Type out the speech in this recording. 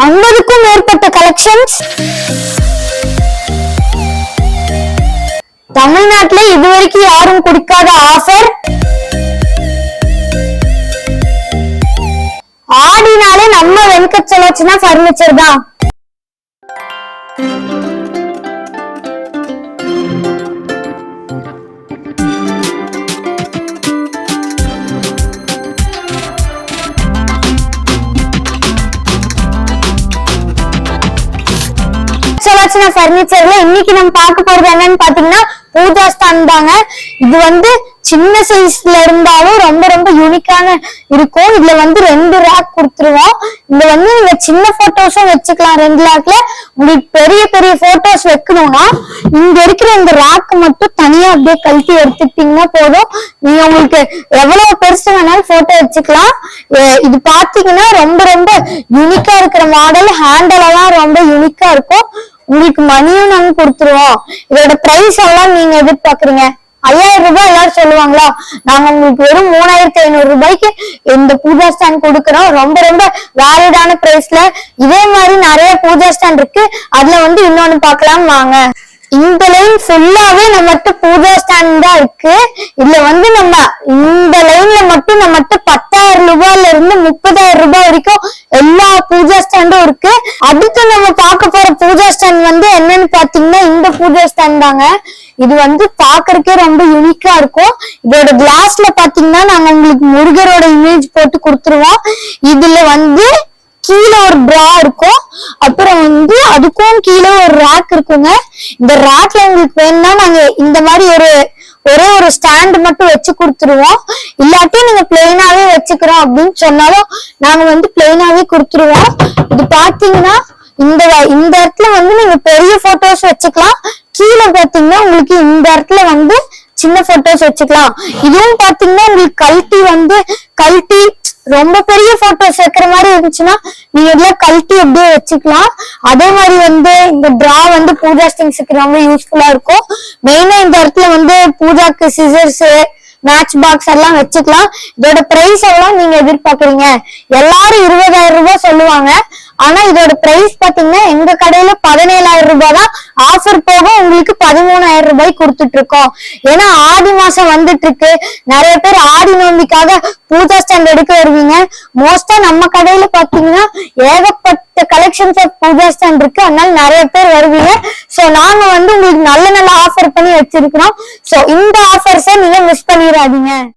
50க்கும் மேற்பட்ட கலெக்ஷன்ஸ். தமிழ்நாட்டுல இதுவரைக்கும் யாரும் கொடுக்காத ஆஃபர். ஆடினாலே நம்ம வெங்கட் செலக்ஷனா பர்னிச்சர் தான். பர்னிச்சர்ல இன்னைக்கு நம்ம பார்க்க போறது என்னன்னு பாத்தீங்கன்னா பூஜா ஸ்டாண்ட் தாங்க. இது வந்து சின்ன சைஸ்ல இருந்தாலும் ரொம்ப ரொம்ப யூனிக்கான இருக்கும். இதுல வந்து 2 ரேக் கொடுத்துருவோம். இதுல வந்து நீங்க சின்ன போட்டோஸும் வச்சுக்கலாம். 2 ரேக்ல உங்களுக்கு பெரிய பெரிய போட்டோஸ் வைக்கணும்னா இங்க இருக்கிற இந்த ரேக் மட்டும் தனியா அப்படியே கழட்டி எடுத்துட்டீங்கன்னா போதும். நீங்க உங்களுக்கு எவ்வளவு பெருசு வேணாலும் போட்டோ வச்சுக்கலாம். இது பாத்தீங்கன்னா ரொம்ப ரொம்ப யூனிக்கா இருக்கிற மாடல். ஹேண்டல் எல்லாம் ரொம்ப யூனிக்கா இருக்கும். உங்களுக்கு மணியும் நாங்க கொடுத்துருவோம். இதோட பிரைஸ் எல்லாம் நீங்க எதிர்பார்க்கறீங்க 5000 ரூபாய் எல்லாரும் சொல்லுவாங்களா? நாங்க உங்களுக்கு வெறும் 3500 ரூபாய்க்கு இந்த பூஜா ஸ்டாண்ட் கொடுக்கறோம். ரொம்ப ரொம்ப வேலிடான பிரைஸ்ல. இதே மாதிரி நிறைய பூஜா ஸ்டாண்ட் இருக்கு. அதுல வந்து இன்னொன்னு பார்க்கலாம் வாங்க. இந்த லைன் ஃபுல்லாவே நம்மகிட்ட பூஜா ஸ்டாண்ட் தான் இருக்கு. இதுல வந்து நம்ம இந்த லைன்ல மட்டும் நம்மகிட்ட 10,000 ரூபாயில இருந்து 30,000 ரூபாய் வரைக்கும் எல்லா பூஜா ஸ்டாண்டும் இருக்கு. அடுத்து நம்ம பார்க்க போற பூஜா ஸ்டாண்ட் வந்து என்னன்னு பாத்தீங்கன்னா இந்த பூஜா ஸ்டாண்ட் தாங்க. இது வந்து பாக்குறதுக்கே ரொம்ப யூனிக்கா இருக்கும். இதோட கிளாஸ்ல பாத்தீங்கன்னா நாங்க உங்களுக்கு முருகரோட இமேஜ் போட்டு கொடுத்துருவோம். இதுல வந்து கீழே ஒரு ட்ரா இருக்கும். அப்புறம் வந்து அதுக்கும் கீழே ஒரு ரேக் இருக்குங்க. இந்த ரேக்ல உங்களுக்கு வேணும்னா நாங்க இந்த மாதிரி ஒரே ஒரு ஸ்டாண்ட் மட்டும் வச்சு கொடுத்துருவோம். இல்லாட்டி நீங்க பிளெயினாவே வச்சுக்கிறோம் அப்படின்னு சொன்னாலும் நாங்க வந்து பிளெயினாவே கொடுத்துருவோம். இது பாத்தீங்கன்னா இந்த இடத்துல வந்து நீங்க பெரிய போட்டோஸ் வச்சுக்கலாம். கீழே பாத்தீங்கன்னா உங்களுக்கு இந்த இடத்துல வந்து சின்ன போட்டோஸ் வச்சுக்கலாம். இதுவும் பாத்தீங்கன்னா உங்களுக்கு கழட்டி ரொம்ப பெரிய போட்டோஸ் வைக்கிற மாதிரி இருந்துச்சுன்னா நீங்க இதெல்லாம் கழட்டி அப்படியே வச்சுக்கலாம். அதே மாதிரி வந்து இந்த டிரா வந்து பூஜா திங்ஸ்க்கு ரொம்ப யூஸ்ஃபுல்லா இருக்கும். மெயினா இந்த இடத்துல வந்து பூஜாக்கு சிசர்ஸ் மேட்ச் பாக்ஸ் எல்லாம் வச்சுக்கலாம். இதோட பிரைஸ் எல்லாம் நீங்க எதிர்பார்க்கறீங்க எல்லாரும் 20,000 ரூபாய் சொல்லுவாங்க. ஆனா இதோட பிரைஸ் பாத்தீங்கன்னா எங்க கடையில 17,000 ரூபாய் தான். ஆஃபர் போக உங்களுக்கு 13,000 ரூபாய் கொடுத்துட்டு இருக்கோம். ஏன்னா ஆடி மாசம் வந்துட்டு இருக்கு. நிறைய பேர் ஆடி நோம்பிக்காக பூஜா ஸ்டாண்ட் எடுக்க வருவீங்க. மோஸ்டா நம்ம கடையில பாத்தீங்கன்னா ஏகப்பட்ட கலெக்ஷன்ஸ் ஆஃப் பூஜா ஸ்டாண்ட் இருக்கு. அதனால நிறைய பேர் வருவீங்க. சோ நாங்க வந்து உங்களுக்கு நல்ல நல்ல ஆஃபர் பண்ணி வச்சிருக்கிறோம். சோ இந்த ஆஃபர்ஸை நீங்க மிஸ் பண்ணிடாதீங்க.